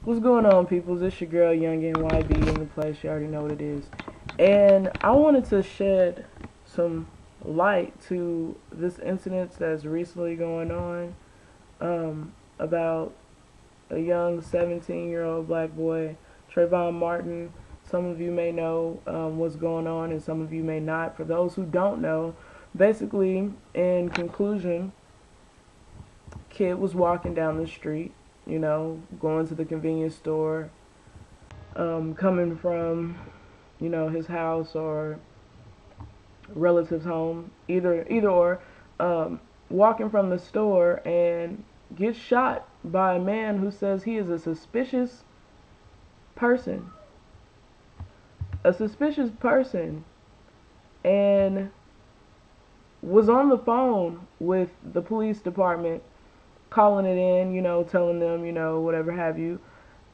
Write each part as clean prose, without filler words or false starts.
What's going on, peoples? It's your girl, Young NYB, in the place. You already know what it is. And I wanted to shed some light to this incident that's recently going on about a young 17-year-old black boy, Trayvon Martin. Some of you may know what's going on, and some of you may not. For those who don't know, basically, in conclusion, kid was walking down the street, going to the convenience store, coming from, his house or relative's home, either or, walking from the store and gets shot by a man who says he is a suspicious person. A suspicious person, and was on the phone with the police department, calling it in, telling them, whatever have you,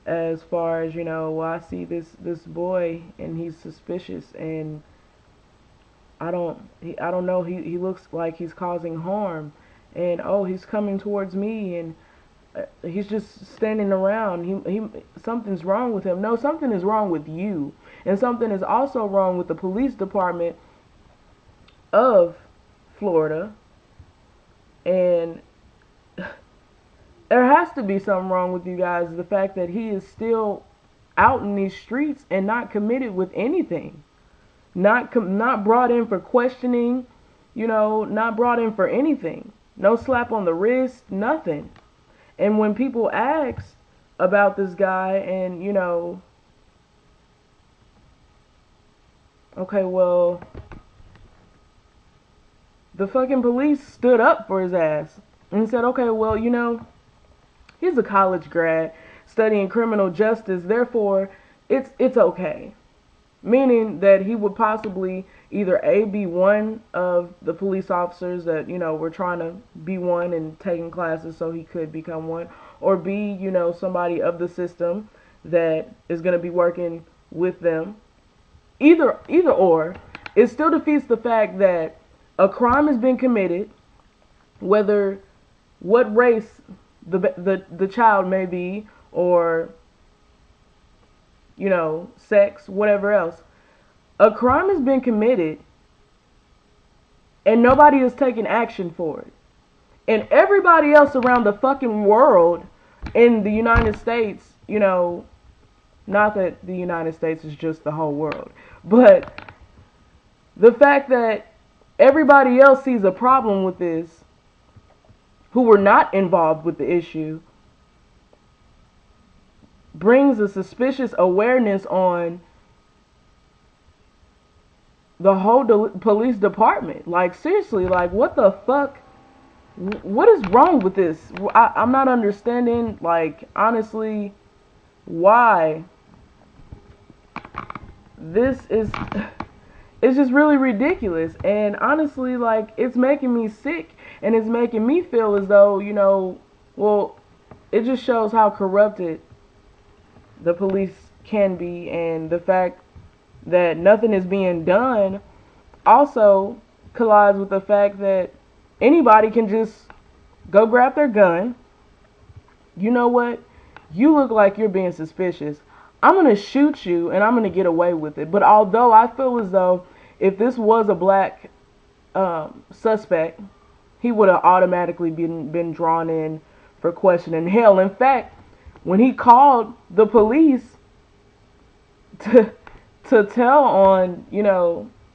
as far as, well, I see this boy and he's suspicious, and I don't know, he looks like he's causing harm, and oh, he's coming towards me, and he's just standing around. He something's wrong with him. No, something is wrong with you, and something is also wrong with the police department of Florida, and there has to be something wrong with you guys. The fact that he is still out in these streets and not committed with anything, not brought in for questioning, not brought in for anything. No slap on the wrist, nothing. And when people ask about this guy, and okay, well, the fucking police stood up for his ass and said, okay, well, he's a college grad studying criminal justice, therefore it's okay. Meaning that he would possibly either A, be one of the police officers that, were trying to be one and taking classes so he could become one, or B, somebody of the system that is going to be working with them. Either or, it still defeats the fact that a crime has been committed, whether what race the child may be, or sex, whatever else. A crime has been committed and nobody is taking action for it. And everybody else around the fucking world in the United States, not that the United States is just the whole world, but the fact that everybody else sees a problem with this, who were not involved with the issue, brings a suspicious awareness on the whole police department. Like, seriously, like, what the fuck? What is wrong with this? I'm not understanding, like, honestly, why this is... It's just really ridiculous. And honestly, like, it's making me sick, and it's making me feel as though, well, it just shows how corrupted the police can be, and the fact that nothing is being done also collides with the fact that anybody can just go grab their gun. You know what? You look like you're being suspicious. I'm going to shoot you and I'm going to get away with it. But although I feel as though if this was a black suspect, he would have automatically been drawn in for questioning. Hell, in fact, when he called the police to tell on,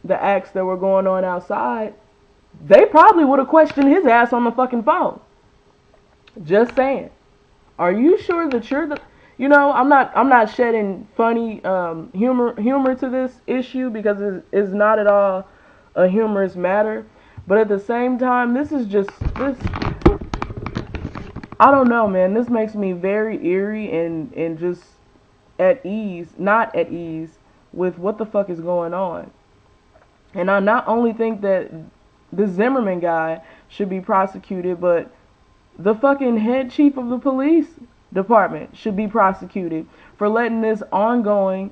the acts that were going on outside, they probably would have questioned his ass on the fucking phone. Just saying. Are you sure that you're the... I'm not shedding funny humor to this issue, because it's not at all a humorous matter. But at the same time, this. I don't know, man. This makes me very eerie and just not at ease with what the fuck is going on. And I not only think that the Zimmermann guy should be prosecuted, but the fucking head chief of the police department should be prosecuted for letting this ongoing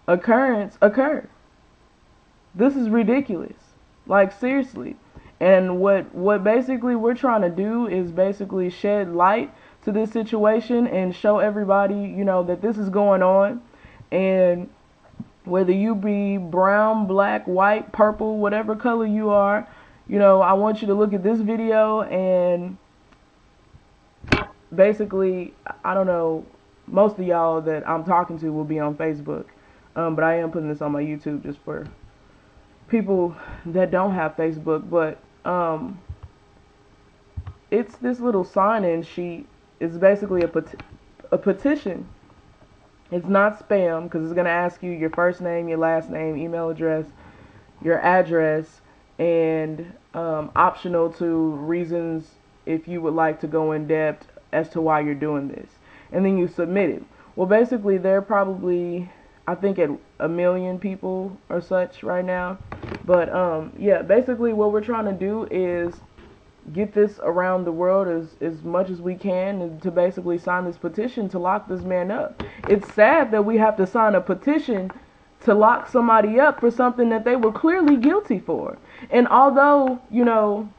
occurrence occur. This is ridiculous. Like, seriously. And what basically we're trying to do is basically shed light to this situation and show everybody, you know, that this is going on. And whether you be brown, black, white, purple, whatever color you are, you know, I want you to look at this video and basically, I don't know, most of y'all that I'm talking to will be on Facebook. But I am putting this on my YouTube just for people that don't have Facebook. But it's this little sign-in sheet. It's basically a petition. It's not spam because it's going to ask you your first name, your last name, email address, your address, and optional to reasons if you would like to go in depth as to why you're doing this. And then you submit it. Well, basically, they're probably, I think, at 1 million people or such right now. But yeah, basically what we're trying to do is get this around the world as much as we can, and to basically sign this petition to lock this man up. It's sad that we have to sign a petition to lock somebody up for something that they were clearly guilty for. And although, you know,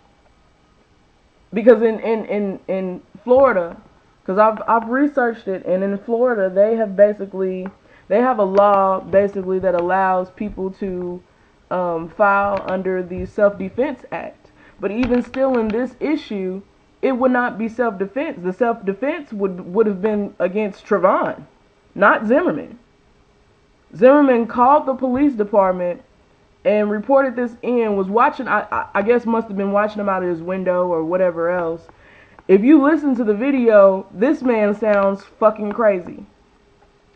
because in Florida, because I've researched it, and in Florida they have a law basically that allows people to file under the Self-Defense Act. But even still, in this issue, it would not be self-defense. The self-defense would have been against Trayvon, not Zimmermann. Zimmermann called the police department and reported this in, was watching, I guess must have been watching him out of his window or whatever else. If you listen to the video, this man sounds fucking crazy.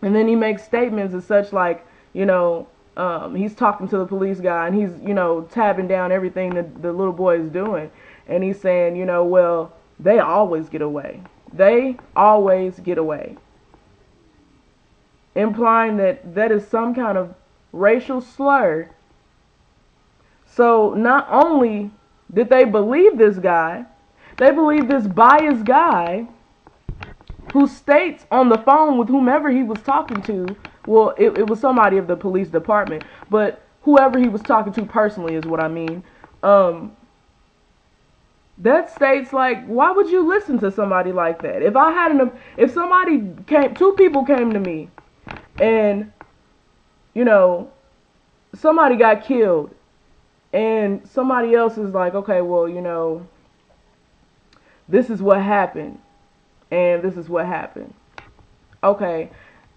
And then he makes statements as such like, you know, he's talking to the police guy and he's, you know, tabbing down everything that the little boy is doing. And he's saying, you know, well, they always get away. They always get away. Implying that that is some kind of racial slur. So not only did they believe this guy, they believe this biased guy who states on the phone with whomever he was talking to, well, it was somebody of the police department, but whoever he was talking to personally is what I mean. That states, like, why would you listen to somebody like that? If somebody came, two people came to me, and, you know, somebody got killed, and somebody else is like, okay, well, you know, this is what happened, and this is what happened. Okay.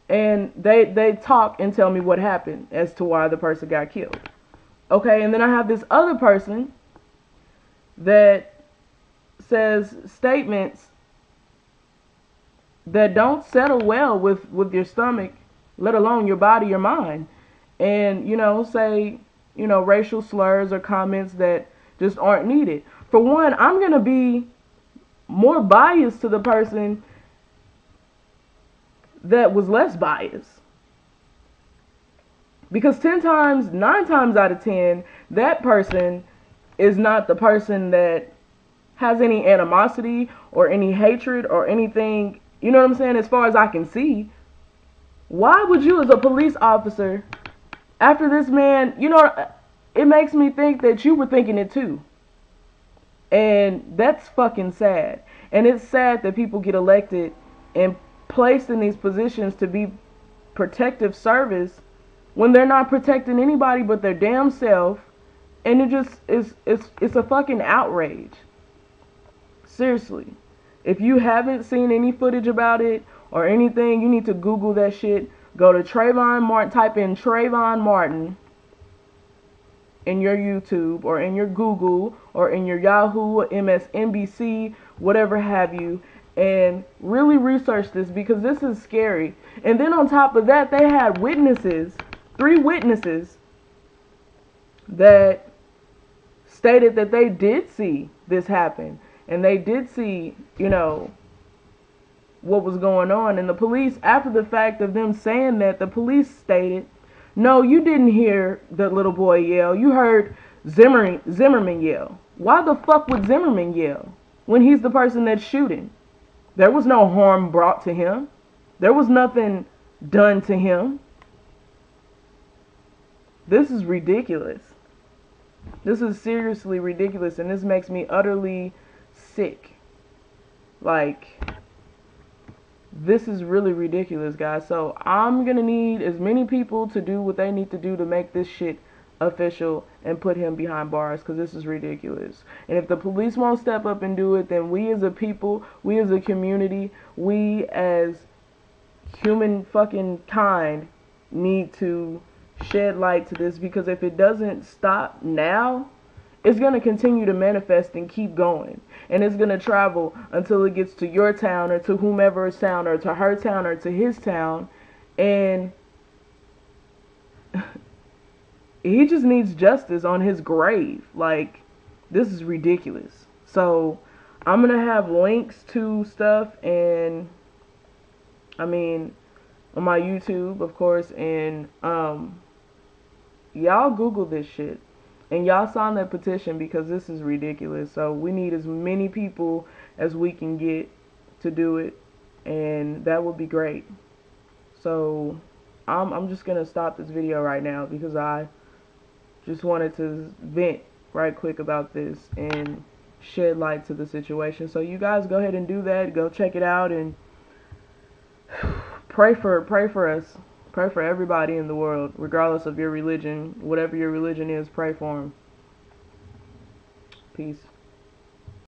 And they talk and tell me what happened as to why the person got killed. Okay, and then I have this other person that says statements that don't settle well with your stomach, let alone your body or mind. And, you know, say, you know, racial slurs or comments that just aren't needed. For one, I'm going to be more biased to the person that was less biased. Because 9 times out of 10, that person is not the person that has any animosity or any hatred or anything, you know what I'm saying, as far as I can see. Why would you, as a police officer, after this man, you know, it makes me think that you were thinking it too. And that's fucking sad. And it's sad that people get elected and placed in these positions to be protective service when they're not protecting anybody but their damn self. And it just it's a fucking outrage. Seriously. If you haven't seen any footage about it or anything, you need to Google that shit. Go to Trayvon Martin, type in Trayvon Martin in your YouTube or in your Google or in your Yahoo, MSNBC, whatever have you, and really research this, because this is scary. And then on top of that, they had witnesses, 3 witnesses, that stated that they did see this happen. And they did see, you know, what was going on. And the police, after the fact of them saying that, the police stated, no, you didn't hear the little boy yell. You heard Zimmermann yell. Why the fuck would Zimmermann yell when he's the person that's shooting? There was no harm brought to him. There was nothing done to him. This is ridiculous. This is seriously ridiculous, and this makes me utterly sick. Like, this is really ridiculous, guys. So I'm gonna need as many people to do what they need to do to make this shit official and put him behind bars, because this is ridiculous. And if the police won't step up and do it, then we as a people, we as a community, we as human fucking kind need to shed light to this, because if it doesn't stop now, it's going to continue to manifest and keep going. And it's going to travel until it gets to your town, or to whomever's town, or to her town, or to his town. And he just needs justice on his grave. Like, this is ridiculous. So I'm going to have links to stuff, and I mean, on my YouTube, of course, and y'all Google this shit. And y'all sign that petition, because this is ridiculous. So we need as many people as we can get to do it, and that would be great. So I'm just gonna stop this video right now, because I just wanted to vent right quick about this and shed light to the situation. So you guys go ahead and do that. Go check it out and pray for us. Pray for everybody in the world, regardless of your religion. Whatever your religion is, pray for them. Peace.